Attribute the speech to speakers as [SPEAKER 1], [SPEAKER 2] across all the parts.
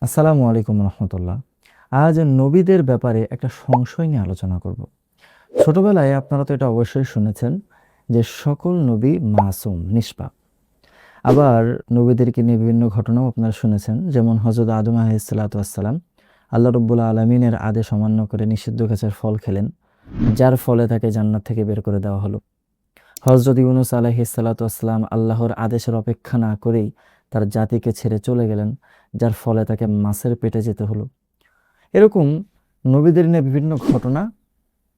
[SPEAKER 1] আসসালামু আলাইকুম রহমতুল্লাহ। আজ নবীদের ব্যাপারে একটা সংশয় নিয়ে আলোচনা করব। ছোটবেলায় আপনারা তো এটা অবশ্যই শুনেছেন যে সকল নবী মাসুম, নিষ্পাপ। আবার নবীদেরকে নিয়ে বিভিন্ন ঘটনাও আপনারা শুনেছেন, যেমন হযরত আদম আলাইহিসসালাম আল্লাহ রাব্বুল আলামিনের আদেশ অমান্য করে নিষিদ্ধ গাছের ফল খেলেন, যার ফলে তাকে জান্নাত থেকে বের করে দেওয়া হলো। হযরত ইউনূস আলাইহিসসালাম আল্লাহর আদেশের অপেক্ষা না করেই তার জাতিকে ছেড়ে চলে গেলেন, যার ফলে তাকে মাছের পেটে যেতে হলো। এরকম নবীদের নিয়ে বিভিন্ন ঘটনা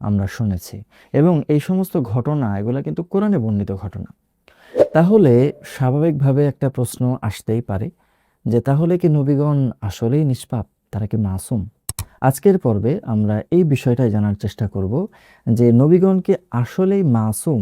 [SPEAKER 1] আমরা শুনেছি, এবং এই সমস্ত ঘটনা এগুলা কিন্তু কোরআনে বর্ণিত ঘটনা। তাহলে স্বাভাবিকভাবে একটা প্রশ্ন আসতেই পারে যে তাহলে কি নবীগণ আসলেই নিষ্পাপ, তারা কি মাসুম? আজকের পর্বে আমরা এই বিষয়টাই জানার চেষ্টা করব যে নবীগণ কি আসলেই মাসুম,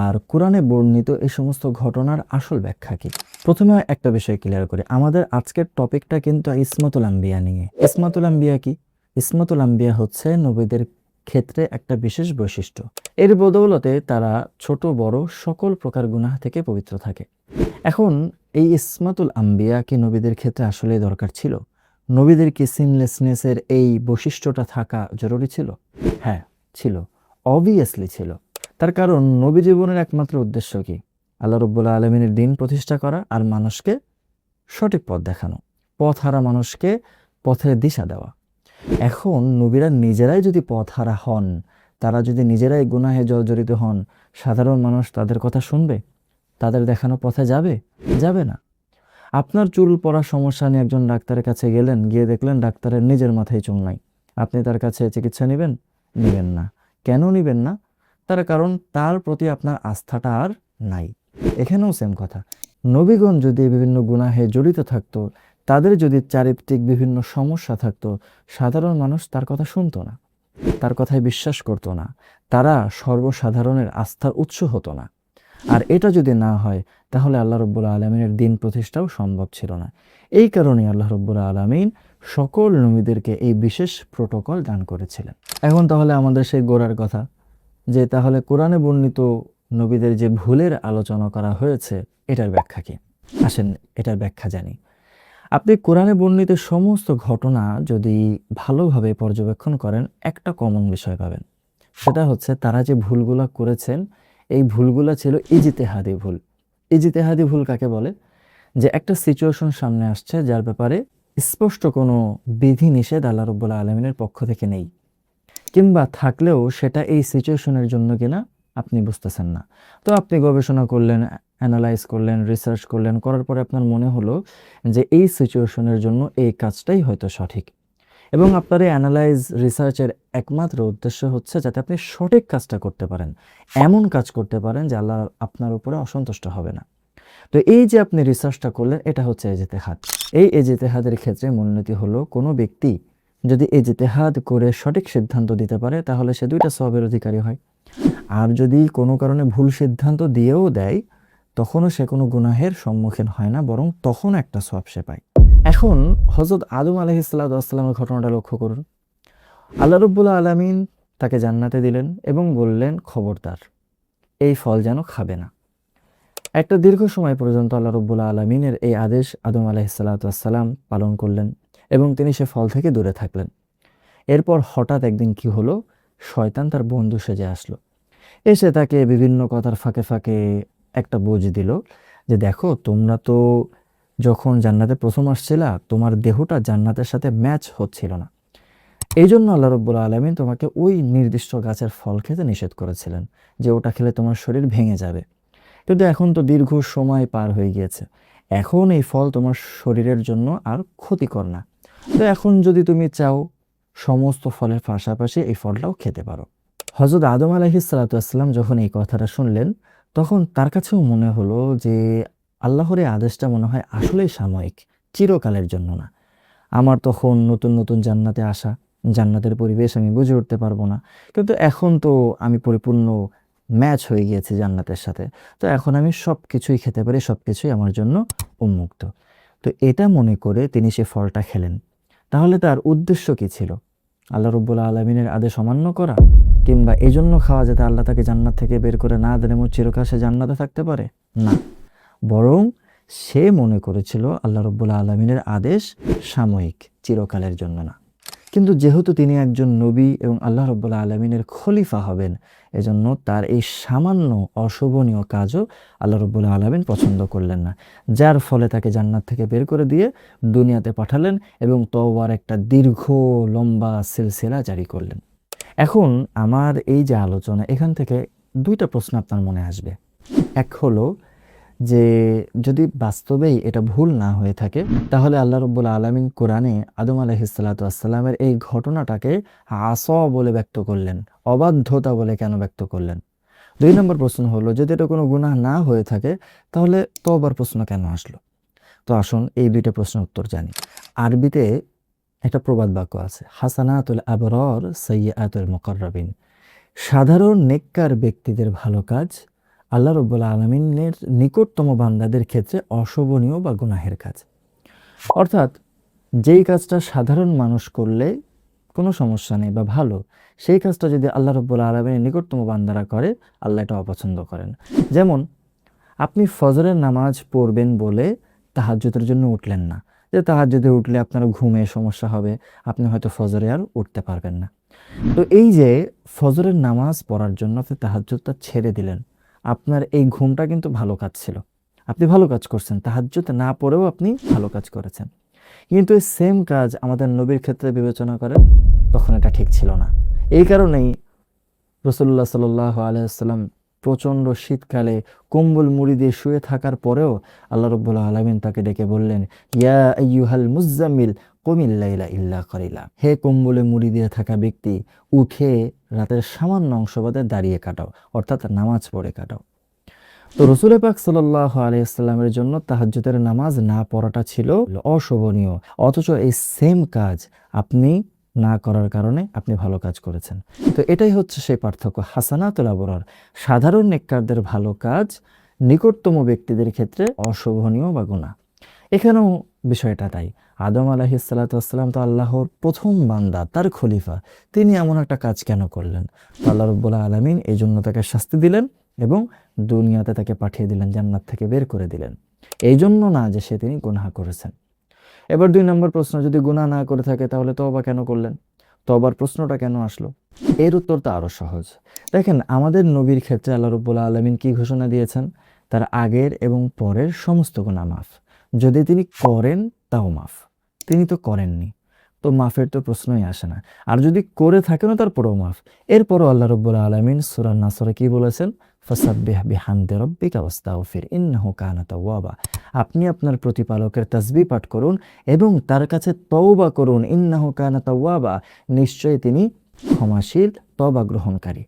[SPEAKER 1] আর কোরআনে বর্ণিত এই সমস্ত ঘটনার আসল ব্যাখ্যা কি। প্রথমে একটা বিষয় ক্লিয়ার করি, আমাদের আজকের টপিকটা কিন্তু ইসমাতুল আম্বিয়া নিয়ে। ইসমাতুল আম্বিয়া কি? ইসমাতুল আম্বিয়া হচ্ছে নবীদের ক্ষেত্রে একটা বিশেষ বৈশিষ্ট্য। এর বদৌলতে তারা ছোট বড় সকল প্রকার গুনাহ থেকে পবিত্র থাকে। এখন এই ইসমাতুল আম্বিয়া কি নবীদের ক্ষেত্রে আসলে দরকার ছিল? নবীদের কি সিনলেসনেসের এই বৈশিষ্ট্যটা থাকা জরুরি ছিল? হ্যাঁ, ছিল, অবভিয়াসলি ছিল। তার কারণ নবী জীবনের একমাত্র উদ্দেশ্য কি? আল্লাহ রাব্বুল আলামিনের দ্বীন প্রতিষ্ঠা করা আর মানুষকে সঠিক পথ দেখানো, পথহারা মানুষকে পথের দিশা দেওয়া। এখন নবীরা নিজেরাই যদি পথহারা হন, তারা যদি নিজেরাই গুনাহে জর্জরিত হন, সাধারণ মানুষ তাদের কথা শুনবে? তাদের দেখানো পথে যাবে? যাবে না। আপনার চুল পড়ার সমস্যা নিয়ে একজন ডাক্তারের কাছে গেলেন, গিয়ে দেখলেন ডাক্তারের নিজের মাথায় চুল নাই। আপনি তার কাছে চিকিৎসা নেবেন? নেবেন না। কেন নেবেন না? তার কারণ তার প্রতি আপনার আস্থাটা আর নাই। এখানেও সেম কথা। নবীগণ যদি বিভিন্ন গুনাহে জড়িত থাকতো, তাদের যদি চারিত্রিক বিভিন্ন সমস্যা থাকতো, সাধারণ মানুষ তার কথা শুনতো না, তার কথায় বিশ্বাস করতো না, তারা সর্বসাধারণের আস্থার উৎস হতো না। আর এটা যদি না হয়, তাহলে আল্লাহ রাব্বুল আলামিনের দ্বীন প্রতিষ্ঠাও সম্ভব ছিল না। এই কারণে আল্লাহ রাব্বুল আলামিন সকল নবীদেরকে এই বিশেষ প্রোটোকল দান করেছিলেন। এখন তাহলে আমাদের সেই গোড়ার কথা, যে তাহলে কোরআনে বর্ণিত নবীদের যে ভুলের আলোচনা করা হয়েছে, এটার ব্যাখ্যা কি? আসেন এটার ব্যাখ্যা জানি। আপনি কোরআনে বর্ণিত সমস্ত ঘটনা যদি ভালোভাবে পর্যবেক্ষণ করেন, একটা কমন বিষয় পাবেন। সেটা হচ্ছে তারা যে ভুলগুলা করেছেন, এই ভুলগুলা ছিল ইজতিহাদি ভুল। ইজতিহাদি ভুল কাকে বলে? যে একটা সিচুয়েশন সামনে আসছে যার ব্যাপারে স্পষ্ট কোনো বিধি নিষেধ আল্লাহ রাব্বুল আলামিনের পক্ষ থেকে নেই, কিংবা থাকলেও সেটা এই সিচুয়েশনের জন্য কিনা আপনি বুঝতেছেন না। তো আপনি গবেষণা করলেন, অ্যানালাইজ করলেন, রিসার্চ করলেন, করার পরে আপনার মনে হলো যে এই সিচুয়েশনের জন্য এই কাজটাই হয়তো সঠিক। এবং আপনার এই অ্যানালাইজ রিসার্চের একমাত্র উদ্দেশ্য হচ্ছে যাতে আপনি সঠিক কাজটা করতে পারেন, এমন কাজ করতে পারেন যে আল্লাহ আপনার উপরে অসন্তুষ্ট হবে না। তো এই যে আপনি রিসার্চটা করলেন, এটা হচ্ছে ইজতিহাদ। এই ইজতিহাদের ক্ষেত্রে মূলনীতি হলো কোনো ব্যক্তি যদি ইজতিহাদ করে সঠিক সিদ্ধান্ত দিতে পারে, তাহলে সে দুইটা সওয়াবের অধিকারী হয়। আর যদি কোনো কারণে ভুল সিদ্ধান্ত দিয়েও দেয়, তখনও সে কোনো গুনাহের সম্মুখীন হয় না, বরং তখন একটা সওয়াব সে পায়। এখন হযরত আদম আলাইহিসসালামের ঘটনাটা লক্ষ্য করুন। আল্লাহ রাব্বুল আলামিন তাকে জান্নাতে দিলেন এবং বললেন, খবরদার এই ফল যেন খাবে না। একটা দীর্ঘ সময় পর্যন্ত আল্লাহ রাব্বুল আলামিনের এই আদেশ আদম আলাইহিসসালাম পালন করলেন এবং তিনি সে ফল থেকে দূরে থাকলেন। এরপর হঠাৎ একদিন কি হলো? শয়তান তার বন্ধু সেজে আসলো। এসে তাকে বিভিন্ন কথার ফাঁকে ফাঁকে একটা বুঝ দিল যে দেখো, তোমরা তো যখন জান্নাতে প্রথম আসছিলা, তোমার দেহটা জান্নাতের সাথে ম্যাচ হচ্ছিল না। এই জন্য আল্লাহ রাব্বুল আলামিন তোমাকে ওই নির্দিষ্ট গাছের ফল খেতে নিষেধ করেছিলেন, যে ওটা খেলে তোমার শরীর ভেঙে যাবে। কিন্তু এখন তো দীর্ঘ সময় পার হয়ে গিয়েছে, এখন এই ফল তোমার শরীরের জন্য আর ক্ষতিকর না। তো এখন যদি তুমি চাও, সমস্ত ফলের পাশাপাশি এই ফলটাও খেতে পারো। হযরত আদম আলাইহিসসালাম যখন এই কথাটা শুনলেন, তখন তার কাছেও মনে হলো যে আল্লাহর এই আদেশটা মনে হয় আসলেই সাময়িক, চিরকালের জন্য না। আমার তখন নতুন নতুন জান্নাতে আসা, জান্নাতের পরিবেশ আমি বুঝে উঠতে পারবো না। কিন্তু এখন তো আমি পরিপূর্ণ ম্যাচ হয়ে গিয়েছি জান্নাতের সাথে। তো এখন আমি সব কিছুই খেতে পারি, সব কিছুই আমার জন্য উন্মুক্ত। তো এটা মনে করে তিনি সে ফলটা খেলেন। তাহলে তার উদ্দেশ্য কি ছিল? আল্লাহ রাব্বুল আলামিনের আদেশ অমান্য করা, কিংবা এই জন্য খাওয়া যাতে আল্লাহ তাকে জান্নাত থেকে বের করে না দেন এবং চিরকাল সে জান্নাতে থাকতে পারে? না, বরং সে মনে করেছিল আল্লাহ রাব্বুল আলামিনের আদেশ সাময়িক, চিরকালের জন্য না। কিন্তু যেহেতু তিনি একজন নবী এবং আল্লাহ রাব্বুল আলামিনের খলিফা হবেন, এজন্য তার এই সামান্য অশোভনীয় কাজও আল্লাহ রাব্বুল আলামিন পছন্দ করলেন না, যার ফলে তাকে জান্নাত থেকে বের করে দিয়ে দুনিয়াতে পাঠালেন এবং তওবার একটা দীর্ঘ লম্বা সিলসিলা জারি করলেন। এখন আমার এই যে আলোচনা, এখান থেকে দুইটা প্রশ্ন আপনার মনে আসবে। এক হলো যে যদি বাস্তবেই এটা ভুল না হয়ে থাকে, তাহলে আল্লাহ রাব্বুল আলামিন কোরআনে আদম আলাইহিসসালাতু ওয়াসসালামের এই ঘটনাটাকে আসা বলে ব্যক্ত করলেন, অবাধ্যতা বলে কেন ব্যক্ত করলেন? ২ নম্বর প্রশ্ন হলো, যদি এটা কোনো গুনাহ না হয়ে থাকে, তাহলে তওবার প্রশ্ন কেন আসলো? তো আসুন এই দুইটা প্রশ্নের উত্তর জানি। আরবিতে একটা প্রবাদ বাক্য আছে, হাসানাতুল আবরার সাইয়্যাতুল মুকাররাবিন। সাধারণ নেককার ব্যক্তিদের ভালো কাজ আল্লাহ রাব্বুল আলামিনের নিকটতম বান্দাদের ক্ষেত্রে অশোভনীয় বা গুনাহের কাজ। অর্থাৎ যেই কাজটা সাধারণ মানুষ করলে কোনো সমস্যা নেই বা ভালো, সেই কাজটা যদি আল্লাহ রাব্বুল আলামিনের নিকটতম বান্দারা করে, আল্লাহ এটা অপছন্দ করেন। যেমন আপনি ফজরের নামাজ পড়বেন বলে তাহাজ্জুদের জন্য উঠলেন না, যে তাহাজ্জুদে উঠলে আপনার ঘুমে সমস্যা হবে, আপনি হয়তো ফজরে আর উঠতে পারবেন না। তো এই যে ফজরের নামাজ পড়ার জন্য আপনি তাহাজ্জুদটা ছেড়ে দিলেন, আপনার এই ঘুমটা কিন্তু ভালো কাজ ছিল, আপনি ভালো কাজ করছেন, তাহাজ্জুদ না পড়েও আপনি ভালো কাজ করেছেন। কিন্তু এই সেম কাজ আমাদের নবীর ক্ষেত্রে বিবেচনা করেন, তখন এটা ঠিক ছিল না। এই কারণেই রাসূলুল্লাহ সাল্লাল্লাহু আলাইহি ওয়াসাল্লাম প্রচণ্ড শীতকালে কম্বল মুড়ি দিয়ে শুয়ে থাকার পরেও আল্লাহ রাব্বুল আলামিন তাকে ডেকে বললেন, ইয়া আইয়ুহাল মুযাম্মিল কুমিল লাইলা ইল্লা কলিলা। হে কম্বলে মুড়ি দিয়ে থাকা ব্যক্তি, উঠে রাতের সামান্য অংশ বাদে দাঁড়িয়ে কাটাও, অর্থাৎ নামাজ পড়ে কাটাও। তো রাসূল পাক সাল্লাল্লাহু আলাইহি ওয়াসাল্লামের জন্য তাহাজ্জুদের নামাজ না পড়াটা ছিল অশোভনীয়, অথচ এই সেম কাজ আপনি না করার কারণে আপনি ভালো কাজ করেছেন। তো এটাই হচ্ছে সেই পার্থক্য, হাসানাতুল আবরার, সাধারণ নেককারদের ভালো কাজ নিকটতম ব্যক্তিদের ক্ষেত্রে অশোভনীয় বা গুনাহ। এখানেও বিষয়টা তাই। আদম আলাইহিসসালাতু ওয়াসসালাম তো আল্লাহর প্রথম বান্দা, তার খলিফা, তিনি এমন একটা কাজ কেন করলেন? আল্লাহ রাব্বুল আলামিন এই জন্য তাকে শাস্তি দিলেন এবং দুনিয়াতে তাকে পাঠিয়ে দিলেন, জান্নাত থেকে বের করে দিলেন। এই জন্য না যে তিনি গুনাহ করেছেন। এবার ২ নম্বর প্রশ্ন, যদি গুনাহ না করে থাকে তাহলে তওবা কেন করলেন? তওবার প্রশ্নটা কেন আসলো? এর উত্তরটা আরো সহজ। দেখেন, আমাদের নবীর ক্ষেত্রে আল্লাহ রাব্বুল আলামিন কি ঘোষণা দিয়েছেন? তার আগের এবং পরের সমস্ত গুনাহ মাফ। যদি তিনি করেন তাও মাফ। তিনি তো করেননি, তো মাফের তো প্রশ্নই আসে না। আর যদি করে থাকেনও তারপরেও মাফ। এরপরও আল্লাহ রাব্বুল আলামিন সূরা নাসরে কি বলেছেন? ফাসাব্বিহ বিহামদি রাব্বিকা ওয়াস্তাগফির ইন্নাহু কানা তাওয়াবা। আপনি আপনার প্রতিপালকের তাসবিহ পাঠ করুন এবং তার কাছে তওবা করুন, ইন্নাহু কানা তাওয়াবা, নিশ্চয়ই তিনি ক্ষমাশীল, তওবা গ্রহণকারী।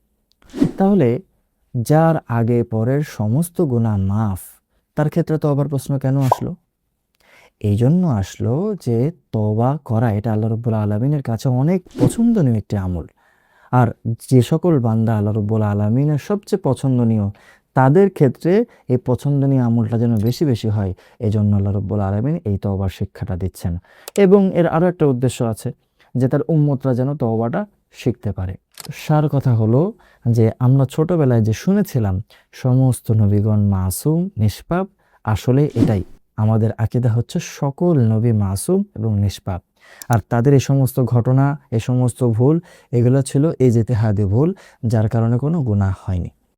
[SPEAKER 1] তাহলে যার আগে পরের সমস্ত গুনাহ মাফ, তার ক্ষেত্রে তওবার প্রশ্ন কেন আসলো? এই জন্য আসলো যে তওবা করা এটা আল্লাহ রাব্বুল আলামিনের কাছে অনেক পছন্দনীয় একটি আমল। আর যে সকল বান্দা আল্লাহ রাব্বুল আলামিনের সবচেয়ে পছন্দনীয়, তাদের ক্ষেত্রে এই পছন্দনীয় আমলটা যেন বেশি বেশি হয়, এজন্য আল্লাহ রাব্বুল আলামিন এই তওবার শিক্ষাটা দিচ্ছেন। এবং এর আরো একটা উদ্দেশ্য আছে, যে তার উম্মতরা যেন তওবাটা শিখতে পারে। সার কথা হলো যে আমরা ছোটবেলায় যে শুনেছিলাম সমস্ত নবীগণ মাসুম, নিষ্পাপ, আসলে এটাই আমাদের আকীদা হচ্ছে, সকল নবী মাসুম এবং নিষ্পাপ। আর তাদের এই সমস্ত ঘটনা, এই সমস্ত ভুল, এগুলো ছিল ইজতিহাদি ভুল, যার কারণে কোনো গুনাহ হয়নি।